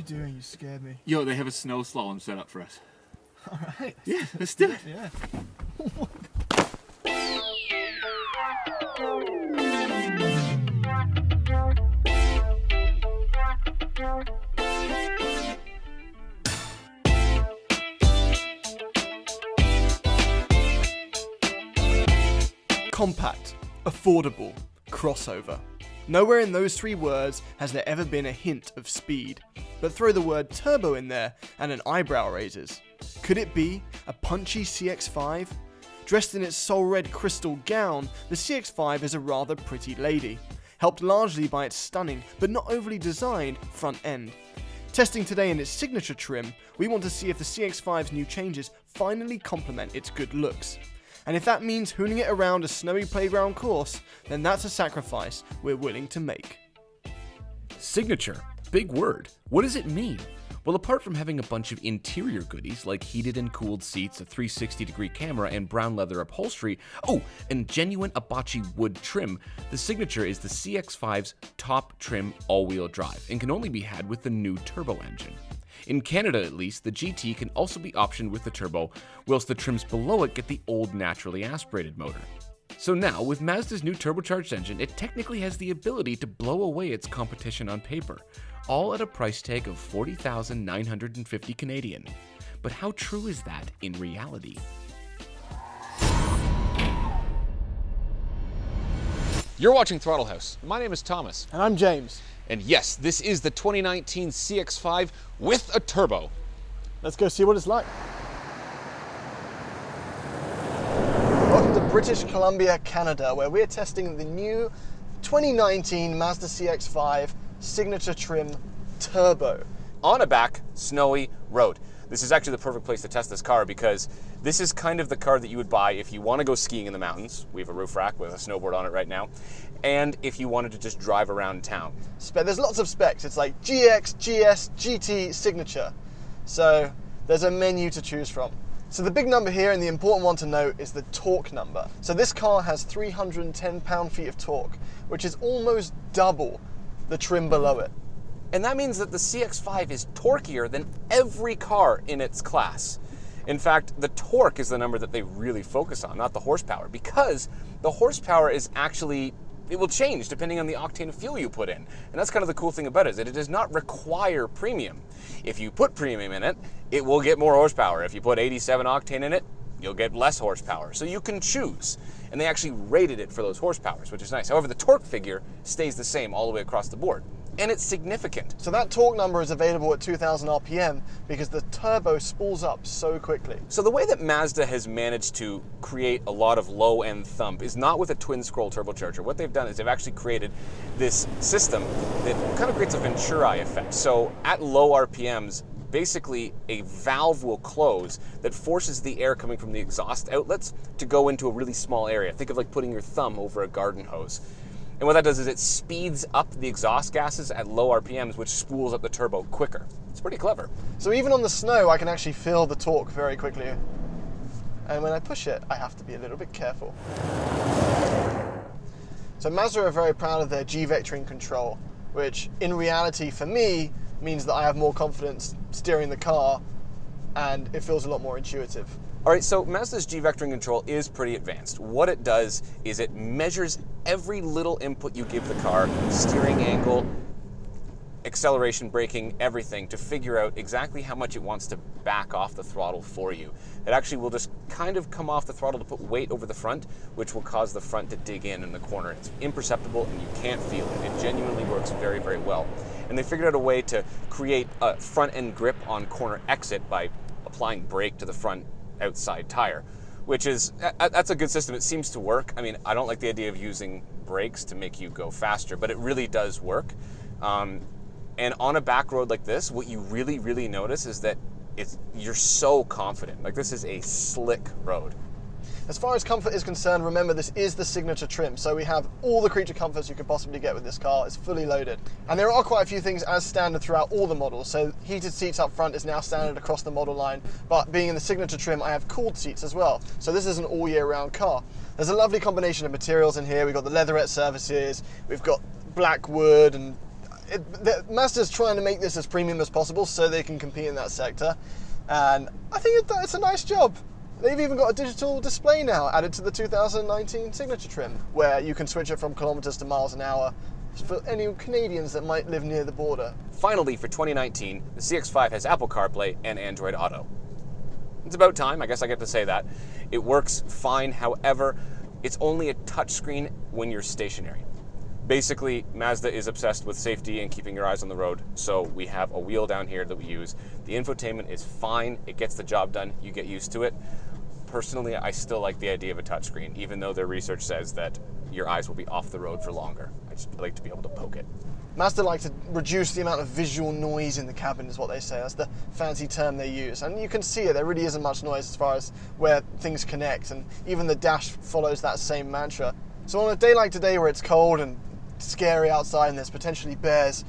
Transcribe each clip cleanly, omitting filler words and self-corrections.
doing? You scared me. Yo, they have a snow slalom set up for us. All right. Yeah, let's do it. Yeah. Compact, affordable, crossover. Nowhere in those three words has there ever been a hint of speed. But throw the word turbo in there and an eyebrow raises. Could it be a punchy CX-5? Dressed in its soul red crystal gown, the CX-5 is a rather pretty lady, helped largely by its stunning but not overly designed front end. Testing today in its signature trim, we want to see if the CX-5's new changes finally complement its good looks. And if that means hooning it around a snowy playground course, then that's a sacrifice we're willing to make. Signature. Big word. What does it mean? Well, apart from having a bunch of interior goodies like heated and cooled seats, a 360-degree camera, and brown leather upholstery, and genuine Apache wood trim, the Signature is the CX-5's top trim all-wheel drive and can only be had with the new turbo engine. In Canada at least, the GT can also be optioned with the turbo, whilst the trims below it get the old naturally aspirated motor. So now, with Mazda's new turbocharged engine, it technically has the ability to blow away its competition on paper, all at a price tag of 40,950 Canadian. But how true is that in reality? You're watching Throttle House. My name is Thomas. And I'm James. And yes, this is the 2019 CX-5 with a turbo. Let's go see what it's like. Welcome to British Columbia, Canada, where we're testing the new 2019 Mazda CX-5 Signature Trim Turbo. On a back, snowy road. This is actually the perfect place to test this car because this is kind of the car that you would buy if you want to go skiing in the mountains. We have a roof rack with a snowboard on it right now. And if you wanted to just drive around town. There's lots of specs. It's like GX, GS, GT, Signature. So there's a menu to choose from. So the big number here and the important one to note is the torque number. So this car has 310 pound-feet of torque, which is almost double the trim below it. And that means that the CX-5 is torqueier than every car in its class. In fact, the torque is the number that they really focus on, not the horsepower, because the horsepower is actually, it will change depending on the octane of fuel you put in. And that's kind of the cool thing about it, is that it does not require premium. If you put premium in it, it will get more horsepower. If you put 87 octane in it, you'll get less horsepower. So you can choose. And they actually rated it for those horsepowers, which is nice. However, the torque figure stays the same all the way across the board. And it's significant. So that torque number is available at 2,000 RPM because the turbo spools up so quickly. So the way that Mazda has managed to create a lot of low-end thump is not with a twin-scroll turbocharger. What they've done is they've actually created this system that kind of creates a Venturi effect. So at low RPMs, basically a valve will close that forces the air coming from the exhaust outlets to go into a really small area. Think of like putting your thumb over a garden hose. And what that does is it speeds up the exhaust gases at low RPMs, which spools up the turbo quicker. It's pretty clever. So even on the snow, I can actually feel the torque very quickly. And when I push it, I have to be a little bit careful. So Mazda are very proud of their G-vectoring control, which in reality for me means that I have more confidence steering the car and it feels a lot more intuitive. All right, so Mazda's G-vectoring control is pretty advanced. What it does is it measures every little input you give the car, steering angle, acceleration, braking, everything, to figure out exactly how much it wants to back off the throttle for you. It actually will just kind of come off the throttle to put weight over the front, which will cause the front to dig in the corner. It's imperceptible and you can't feel it. It genuinely works very, very well. And they figured out a way to create a front-end grip on corner exit by applying brake to the front outside tire, which is, that's a good system. It seems to work. I mean, I don't like the idea of using brakes to make you go faster, but it really does work. And on a back road like this, what you really, really notice is that you're so confident. Like, this is a slick road. As far as comfort is concerned, remember this is the signature trim, so we have all the creature comforts you could possibly get with this car. It's fully loaded. And there are quite a few things as standard throughout all the models. So heated seats up front is now standard across the model line, but being in the signature trim, I have cooled seats as well. So this is an all year round car. There's a lovely combination of materials in here. We've got the leatherette surfaces, we've got black wood, and Mazda's trying to make this as premium as possible so they can compete in that sector, and I think it's a nice job. They've even got a digital display now added to the 2019 Signature trim, where you can switch it from kilometers to miles an hour for any Canadians that might live near the border. Finally, for 2019, the CX-5 has Apple CarPlay and Android Auto. It's about time, I guess I get to say that. It works fine, however, it's only a touchscreen when you're stationary. Basically, Mazda is obsessed with safety and keeping your eyes on the road, so we have a wheel down here that we use. The infotainment is fine, it gets the job done, you get used to it. Personally, I still like the idea of a touchscreen, even though their research says that your eyes will be off the road for longer. I just like to be able to poke it. Mazda like to reduce the amount of visual noise in the cabin, is what they say. That's the fancy term they use. And you can see it, there really isn't much noise as far as where things connect, and even the dash follows that same mantra. So on a day like today where it's cold and scary outside and there's potentially bears,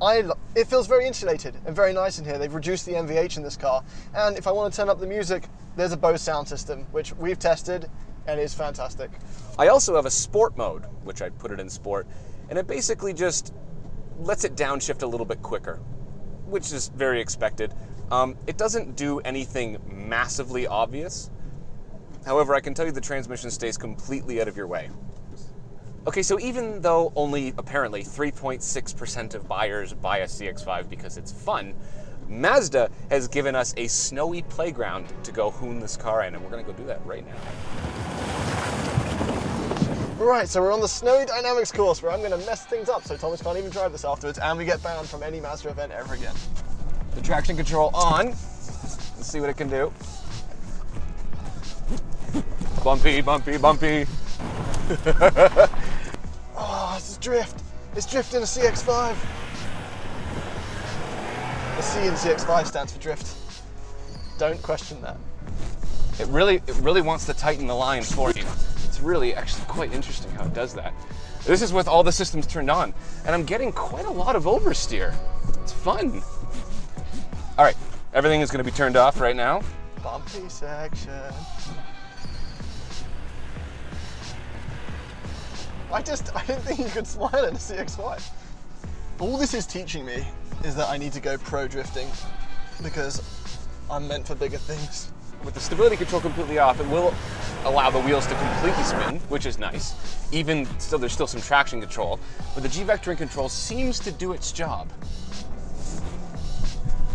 it feels very insulated and very nice in here. They've reduced the MVH in this car, and if I want to turn up the music, there's a Bose sound system, which we've tested, and is fantastic. I also have a sport mode, which I put it in sport, and it basically just lets it downshift a little bit quicker, which is very expected. It doesn't do anything massively obvious. However, I can tell you the transmission stays completely out of your way. Okay, so even though only apparently 3.6% of buyers buy a CX-5 because it's fun, Mazda has given us a snowy playground to go hoon this car in, and we're gonna go do that right now. Right, so we're on the snowy dynamics course where I'm going to mess things up so Thomas can't even drive this afterwards, and we get banned from any Mazda event ever again. The traction control on. Let's see what it can do. Bumpy, bumpy, bumpy. Oh, it's drift. It's drift in a CX-5. The C in CX-5 stands for drift. Don't question that. It really wants to tighten the line for you. It's really actually quite interesting how it does that. This is with all the systems turned on, and I'm getting quite a lot of oversteer. It's fun. All right, everything is going to be turned off right now. Bumpy section. I didn't think you could smile in a CX-5. All this is teaching me is that I need to go pro drifting because I'm meant for bigger things. With the stability control completely off, it will allow the wheels to completely spin, which is nice. Even still, there's still some traction control, but the G-vectoring control seems to do its job.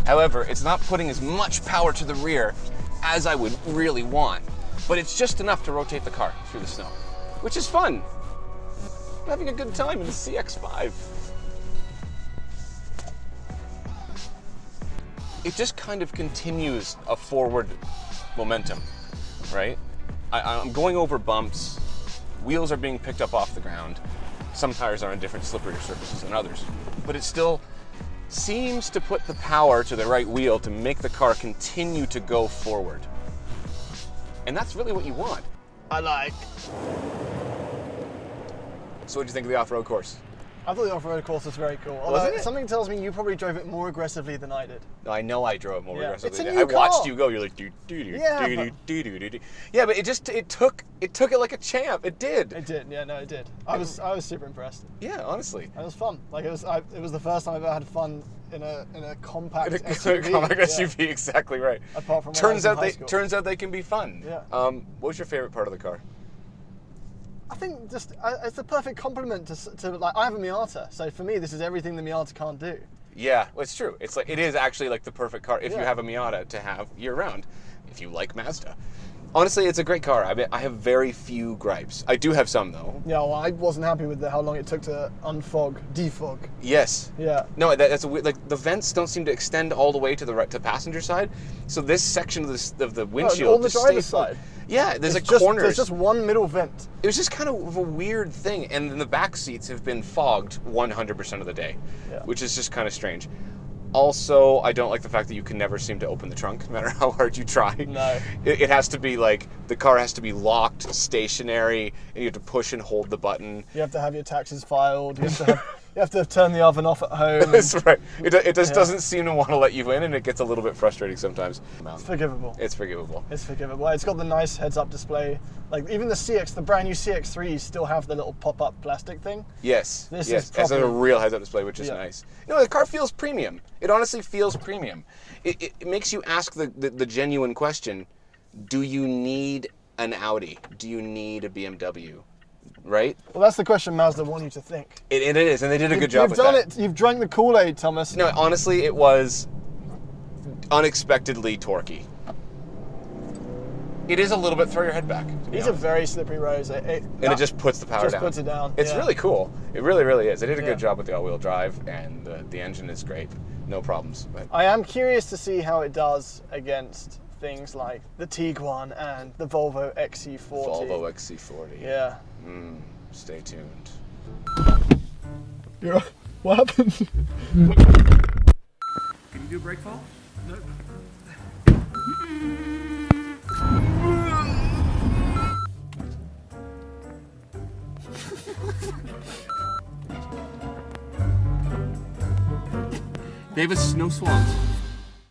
However, it's not putting as much power to the rear as I would really want, but it's just enough to rotate the car through the snow, which is fun. I'm having a good time in the CX-5. It just kind of continues a forward momentum, right? I'm going over bumps, wheels are being picked up off the ground, some tires are on different slipperier surfaces than others, but it still seems to put the power to the right wheel to make the car continue to go forward. And that's really what you want. I like. So what do you think of the off-road course? I thought the off-road course was very cool. Wasn't Although it? Something tells me you probably drove it more aggressively than I did. No, I know I drove more Yeah. aggressively. It's a than new I watched car. you go. You're like, do do do Yeah, do but- do do do do. Yeah, but it took it like a champ. It did. It did, yeah, no, it did. I was super impressed. Yeah, honestly. It was fun. Like it was the first time I've ever had fun in a compact In a SUV. compact yeah. SUV, exactly right. Apart from when I was in high school. Turns out they can be fun. Yeah. What was your favorite part of the car? I think it's the perfect complement to like I have a Miata, so for me this is everything the Miata can't do. Yeah, well, it's true. It's like it is actually like the perfect car if you Yeah. have a Miata to have year round, if you like Mazda. Honestly, it's a great car. I have very few gripes. I do have some though. Yeah, well, I wasn't happy with how long it took to defog. Yes. Yeah. No, that's a weird, like the vents don't seem to extend all the way to the right to passenger side. So this section of the windshield on the just driver's stays full. side. Yeah, there's It's a corner. There's just one middle vent. It was just kind of a weird thing, and then the back seats have been fogged 100% of the day, Yeah. which is just kind of strange. Also, I don't like the fact that you can never seem to open the trunk, no matter how hard you try. No. It has to be like, the car has to be locked, stationary, and you have to push and hold the button. You have to have your taxes filed. You have to have You have to turn the oven off at home. That's right. It just doesn't seem to want to let you in, and it gets a little bit frustrating sometimes. It's forgivable. It's forgivable. It's forgivable. It's got the nice heads-up display. Like even the brand new CX-3s still have the little pop-up plastic thing. Yes. This yes. is It has a probably- real heads-up display, which is nice. No, the car feels premium. It honestly feels premium. It makes you ask the genuine question: do you need an Audi? Do you need a BMW? Right? Well, that's the question Mazda want you to think. It is, and they did a good job You've with done that. it. You've drank the Kool-Aid, Thomas. No, honestly, it was unexpectedly torquey. It is a little bit throw your head back. These are very slippery roads. And it just puts the power just down. puts it down. It's yeah. really cool. It really, really is. They did a Yeah. good job with the all-wheel drive, and the engine is great. No problems. But I am curious to see how it does against things like the Tiguan and the Volvo XC40. Volvo XC40. Yeah. Stay tuned. What happened? Can you do a brake fall? No. They have a snow swamp.